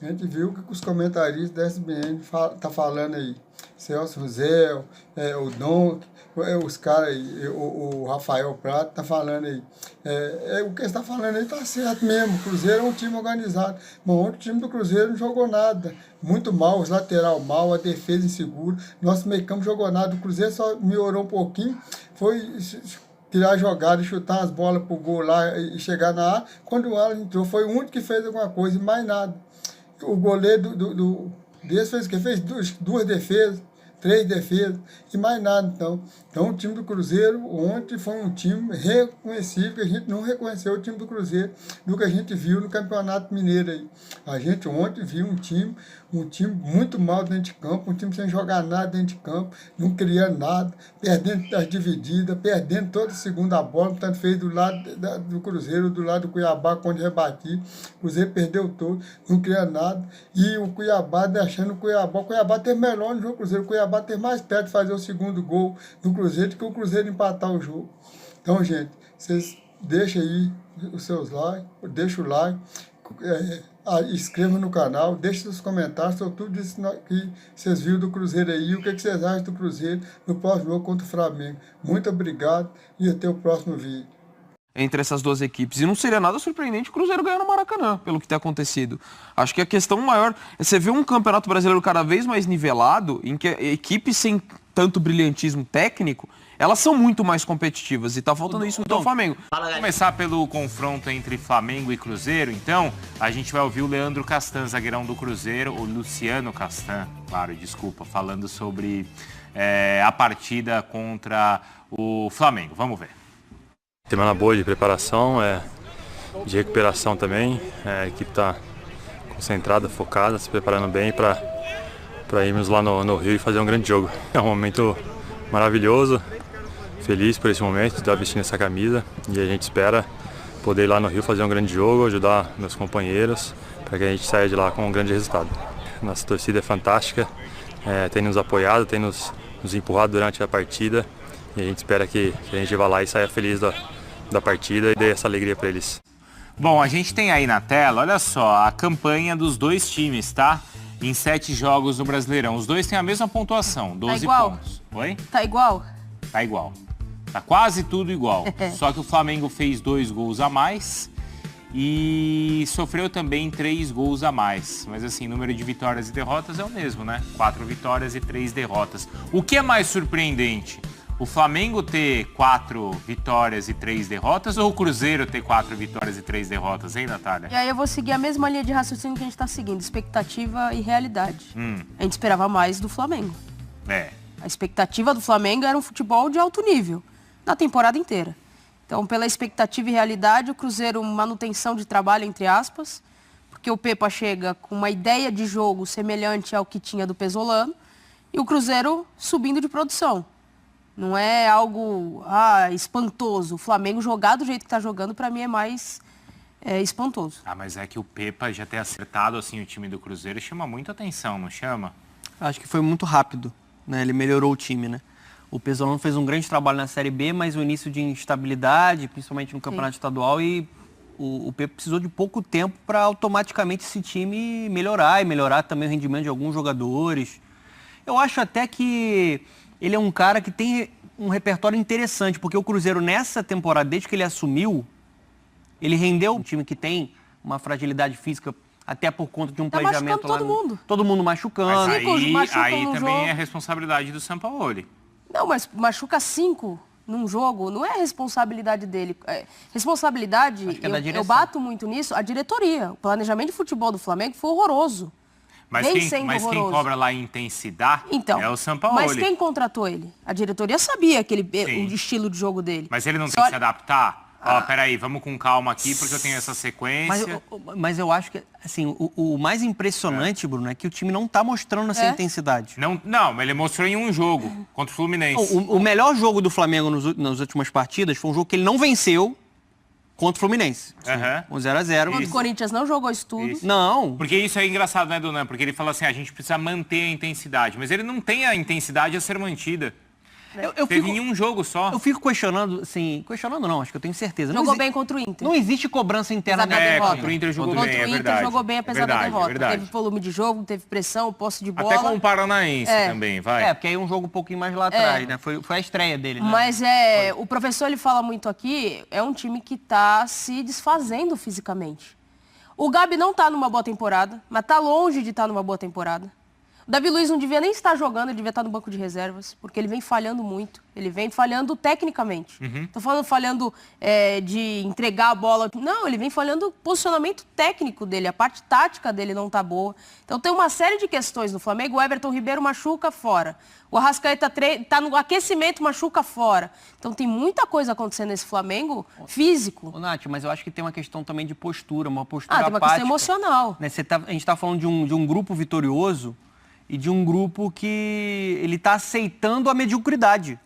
A gente viu que os comentaristas da SBN tá falando aí. Celso Rosel, o Donk, os caras aí, o Rafael Prato tá falando aí. O que está falando aí tá certo mesmo. O Cruzeiro é um time organizado. Mas ontem o time do Cruzeiro não jogou nada. Muito mal, os lateral mal, a defesa insegura. Nosso meio campo jogou nada. O Cruzeiro só melhorou um pouquinho. Foi tirar a jogada, chutar as bolas pro gol lá e chegar na área. Quando o Alan entrou, foi o único que fez alguma coisa, e mais nada. O goleiro desse fez o quê? Fez duas defesas, 3 defesas e mais nada. Então o time do Cruzeiro ontem foi um time reconhecível, que a gente não reconheceu o time do Cruzeiro do que a gente viu no Campeonato Mineiro aí. A gente ontem viu um time muito mal dentro de campo, um time sem jogar nada dentro de campo, não criando nada, perdendo as divididas, perdendo toda a segunda bola, tanto fez do lado do Cruzeiro, do lado do Cuiabá, quando rebatia. O Cruzeiro perdeu todo, não cria nada. E o Cuiabá deixando o Cuiabá teve melhor no jogo do Cruzeiro, o Cuiabá teve mais perto de fazer o segundo gol no Cruzeiro do que o Cruzeiro empatar o jogo. Então, gente, vocês deixem aí os seus likes, deixa o like, inscreva no canal, deixe seus comentários sobre tudo isso que vocês viram do Cruzeiro aí, o que vocês acham do Cruzeiro no próximo jogo contra o Flamengo. Muito obrigado e até o próximo vídeo. Entre essas duas equipes. E não seria nada surpreendente o Cruzeiro ganhar no Maracanã, pelo que tem acontecido. Acho que a questão maior é você vê um campeonato brasileiro cada vez mais nivelado, em que equipes sem tanto brilhantismo técnico, elas são muito mais competitivas. E tá faltando isso no Flamengo. Vamos começar pelo confronto entre Flamengo e Cruzeiro. Então, a gente vai ouvir o Leandro Castan, zagueirão do Cruzeiro, o Luciano Castan, claro, desculpa, falando sobre a partida contra o Flamengo. Vamos ver. Semana boa de preparação, de recuperação também. A equipe está concentrada, focada, se preparando bem para irmos lá no Rio e fazer um grande jogo. É um momento maravilhoso, feliz por esse momento de estar vestindo essa camisa e a gente espera poder ir lá no Rio fazer um grande jogo, ajudar meus companheiros para que a gente saia de lá com um grande resultado. Nossa torcida é fantástica, tem nos apoiado, tem nos empurrado durante a partida e a gente espera que a gente vá lá e saia feliz da partida e dê essa alegria para eles. Bom, a gente tem aí na tela, olha só, a campanha dos dois times, tá? Em 7 jogos no Brasileirão. Os dois têm a mesma pontuação, 12 pontos. Oi? Tá igual? Tá igual. Tá quase tudo igual. Só que o Flamengo fez 2 gols a mais e sofreu também 3 gols a mais. Mas assim, número de vitórias e derrotas é o mesmo, né? 4 vitórias e 3 derrotas. O que é mais surpreendente? O Flamengo ter 4 vitórias e 3 derrotas ou o Cruzeiro ter 4 vitórias e 3 derrotas, hein, Natália? E aí eu vou seguir a mesma linha de raciocínio que a gente tá seguindo, expectativa e realidade. A gente esperava mais do Flamengo. A expectativa do Flamengo era um futebol de alto nível, na temporada inteira. Então, pela expectativa e realidade, o Cruzeiro, manutenção de trabalho, entre aspas, porque o Pepa chega com uma ideia de jogo semelhante ao que tinha do Pesolano, e o Cruzeiro subindo de produção. Não é algo espantoso. O Flamengo jogar do jeito que está jogando, para mim, é mais espantoso. Mas é que o Pepa já ter acertado assim, o time do Cruzeiro chama muita atenção, não chama? Acho que foi muito rápido, né? Ele melhorou o time, né? O Pesolano fez um grande trabalho na Série B, mas o início de instabilidade, principalmente no Campeonato Estadual, e o Pepa precisou de pouco tempo para automaticamente esse time melhorar, e melhorar também o rendimento de alguns jogadores. Eu acho até que ele é um cara que tem um repertório interessante, porque o Cruzeiro, nessa temporada, desde que ele assumiu, ele rendeu um time que tem uma fragilidade física, até por conta de um planejamento lá. Todo mundo machucando. Mas aí também é responsabilidade do Sampaoli. Não, mas machuca 5 num jogo, não é responsabilidade dele. Responsabilidade, eu bato muito nisso, a diretoria. O planejamento de futebol do Flamengo foi horroroso. Mas quem cobra lá intensidade é o Sampaoli. Mas quem contratou ele? A diretoria sabia o estilo de jogo dele. Mas ele não tem que se adaptar? Peraí, vamos com calma aqui, porque eu tenho essa sequência. Mas eu acho que, assim, o mais impressionante, Bruno, é que o time não está mostrando essa intensidade. Não, mas ele mostrou em um jogo, contra o Fluminense. O melhor jogo do Flamengo nas últimas partidas foi um jogo que ele não venceu contra o Fluminense. Um 0-0. Quando o Corinthians não jogou isso tudo. Não. Porque isso é engraçado, né, Dunan? Porque ele fala assim, a gente precisa manter a intensidade. Mas ele não tem a intensidade a ser mantida. Teve em um jogo só. Eu fico questionando, assim, questionando não, acho que eu tenho certeza. Jogou bem contra o Inter. Não existe cobrança interna Apesar da da derrota. Contra o Inter jogou Contra bem, o é Inter verdade. jogou bem apesar da derrota. Verdade. Teve volume de jogo, teve pressão, posse de bola. Até com o Paranaense também, vai. porque aí um jogo um pouquinho mais lá atrás, né? Foi a estreia dele, né? Mas o professor ele fala muito aqui, é um time que está se desfazendo fisicamente. O Gabi não está numa boa temporada, mas está longe de estar numa boa temporada. O Davi Luiz não devia nem estar jogando, ele devia estar no banco de reservas, porque ele vem falhando muito. Ele vem falhando tecnicamente. Tô falando de entregar a bola. Não, ele vem falhando posicionamento técnico dele, a parte tática dele não tá boa. Então tem uma série de questões no Flamengo. O Everton Ribeiro machuca fora. O Arrascaeta tá no aquecimento, machuca fora. Então tem muita coisa acontecendo nesse Flamengo físico. Ô, Nath, mas eu acho que tem uma questão também de postura, uma postura tem uma apática, questão emocional. né? A gente tá falando de um grupo vitorioso e de um grupo que ele está aceitando a mediocridade.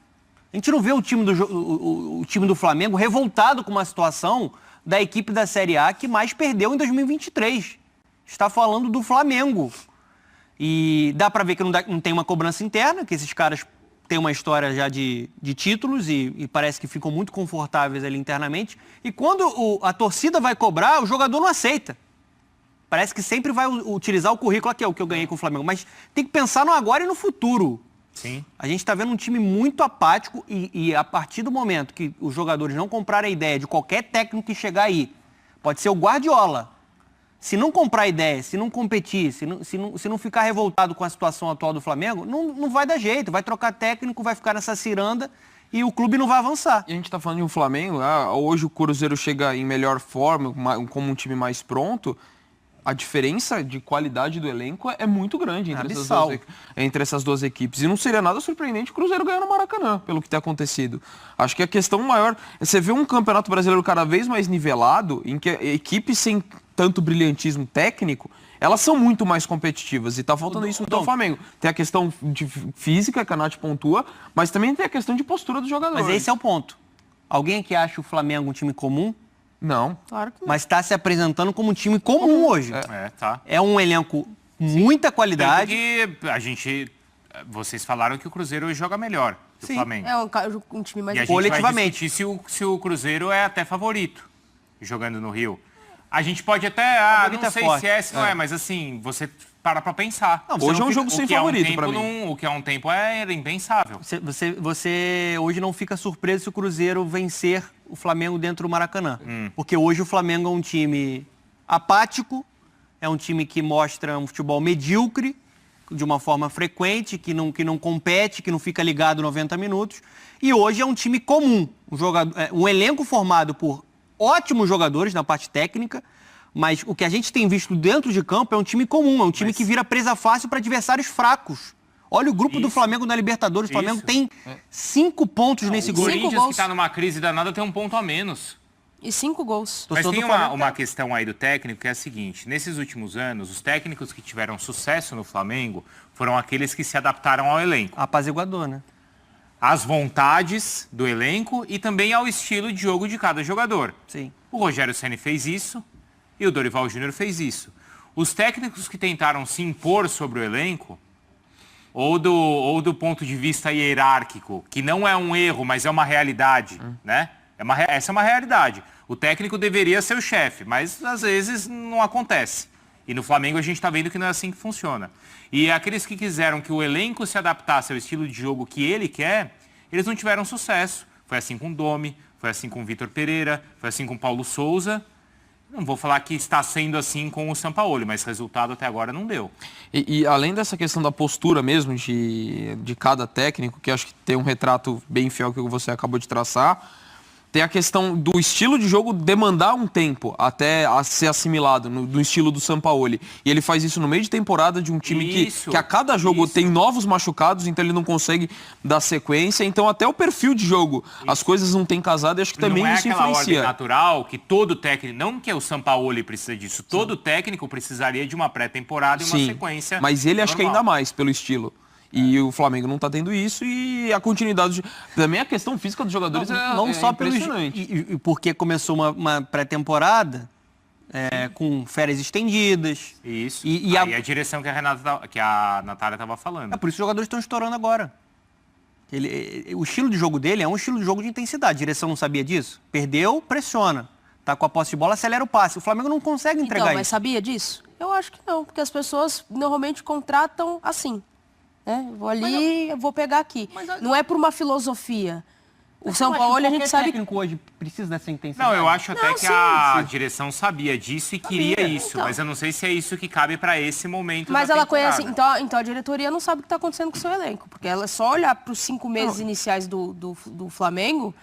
A gente não vê o time do Flamengo revoltado com uma situação da equipe da Série A que mais perdeu em 2023. Está falando do Flamengo. E dá para ver que não tem uma cobrança interna, que esses caras têm uma história já de títulos e parece que ficam muito confortáveis ali internamente. E quando a torcida vai cobrar, o jogador não aceita. Parece que sempre vai utilizar o currículo, aqui é o que eu ganhei com o Flamengo. Mas tem que pensar no agora e no futuro. Sim. A gente está vendo um time muito apático e a partir do momento que os jogadores não comprarem a ideia de qualquer técnico que chegar aí, pode ser o Guardiola. Se não comprar a ideia, se não competir, se não ficar revoltado com a situação atual do Flamengo, não vai dar jeito. Vai trocar técnico, vai ficar nessa ciranda e o clube não vai avançar. E a gente está falando de um Flamengo, hoje o Cruzeiro chega em melhor forma, como um time mais pronto. A diferença de qualidade do elenco é muito grande entre essas duas equipes. E não seria nada surpreendente o Cruzeiro ganhar no Maracanã, pelo que tem acontecido. Acho que a questão maior é você ver um campeonato brasileiro cada vez mais nivelado, em que equipes sem tanto brilhantismo técnico, elas são muito mais competitivas. E tá faltando isso no Flamengo. Tem a questão de física, que a Nath pontua, mas também tem a questão de postura dos jogadores. Mas esse é o ponto. Alguém que acha o Flamengo um time comum? Não. Claro que não. Mas está se apresentando como um time comum hoje. Tá. É um elenco com muita qualidade. Que vocês falaram que o Cruzeiro hoje joga melhor que o Flamengo. É um time mais... E a gente coletivamente. vai discutir se o Cruzeiro é até favorito jogando no Rio. A gente pode até... não sei se não é, mas assim, você para pra pensar. Não, hoje é um jogo sem favorito pra mim. O que há um tempo era impensável. Você hoje não fica surpreso se o Cruzeiro vencer o Flamengo dentro do Maracanã. Porque hoje o Flamengo é um time apático, é um time que mostra um futebol medíocre, de uma forma frequente, que não compete, que não fica ligado 90 minutos. E hoje é um time comum, um elenco formado por ótimos jogadores na parte técnica, mas o que a gente tem visto dentro de campo é um time comum, é um time que vira presa fácil para adversários fracos. Olha o grupo do Flamengo na Libertadores. O Flamengo tem 5 pontos nesse grupo. O Corinthians, que está numa crise danada, tem um ponto a menos. E 5 gols. Mas tem uma questão aí do técnico que é a seguinte. Nesses últimos anos, os técnicos que tiveram sucesso no Flamengo foram aqueles que se adaptaram ao elenco. Apaziguador, né? Às vontades do elenco e também ao estilo de jogo de cada jogador. Sim. O Rogério Ceni fez isso e o Dorival Júnior fez isso. Os técnicos que tentaram se impor sobre o elenco, ou do ponto de vista hierárquico, que não é um erro, mas é uma realidade, né? Essa é uma realidade. O técnico deveria ser o chefe, mas às vezes não acontece. E no Flamengo a gente está vendo que não é assim que funciona. E aqueles que quiseram que o elenco se adaptasse ao estilo de jogo que ele quer, eles não tiveram sucesso. Foi assim com o Domi, foi assim com o Vitor Pereira, foi assim com o Paulo Souza. Não vou falar que está sendo assim com o Sampaoli, mas resultado até agora não deu. E além dessa questão da postura mesmo de cada técnico, que acho que tem um retrato bem fiel que você acabou de traçar, tem a questão do estilo de jogo demandar um tempo até a ser assimilado no estilo do Sampaoli. E ele faz isso no meio de temporada de um time que a cada jogo tem novos machucados, então ele não consegue dar sequência. Então até o perfil de jogo, as coisas não têm casado e acho que também isso influencia. Não é aquela ordem natural que todo técnico, não que o Sampaoli precisa disso, todo técnico precisaria de uma pré-temporada e uma sequência. Mas ele acho que ainda mais pelo estilo. E o Flamengo não está tendo isso e a continuidade... Também a questão física dos jogadores não só impressionante. E porque começou uma pré-temporada com férias estendidas. Isso. E a direção que a Natália estava falando. Por isso os jogadores estão estourando agora. O estilo de jogo dele é um estilo de jogo de intensidade. A direção não sabia disso? Perdeu, pressiona. Tá com a posse de bola, acelera o passe. O Flamengo não consegue entregar mas isso. sabia disso? Eu acho que não, porque as pessoas normalmente contratam assim. Né? Vou ali, eu vou pegar aqui. Não é por uma filosofia. O São Paulo, a gente sabe... técnico hoje precisa dessa intensidade. Não, eu acho até que a direção sabia disso e queria isso. Então. Mas eu não sei se é isso que cabe para esse momento Mas da ela temporada. conhece... Então a diretoria não sabe o que está acontecendo com o seu elenco. Porque ela é só olhar para os 5 meses iniciais do Flamengo.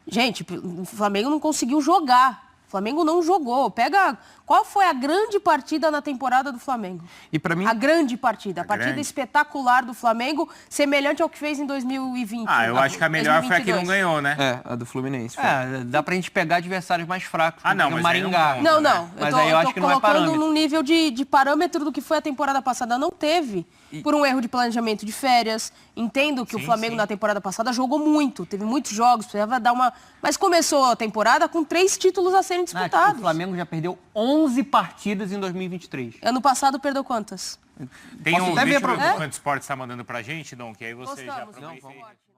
Gente, o Flamengo não conseguiu jogar. O Flamengo não jogou. Pega... Qual foi a grande partida na temporada do Flamengo? E para mim... A grande partida. A partida espetacular do Flamengo, semelhante ao que fez em 2020. Eu acho que a melhor 2022. foi a que não ganhou, né? a do Fluminense. Dá pra gente pegar adversários mais fracos. Não, como mas o Maringá. aí Não. Mas eu aí eu acho tô que não é colocando parâmetro. num nível de parâmetro do que foi a temporada passada. Não teve. Por um erro de planejamento de férias. Entendo que o Flamengo na temporada passada jogou muito. Teve muitos jogos, precisava dar uma... Mas começou a temporada com 3 títulos a serem disputados. O Flamengo já perdeu 11 partidas em 2023. Ano passado perdeu quantas? Tem um até ver vídeo pra- do Quanto Esporte está mandando pra gente, Dom, que aí você já Postamos, aproveita. não,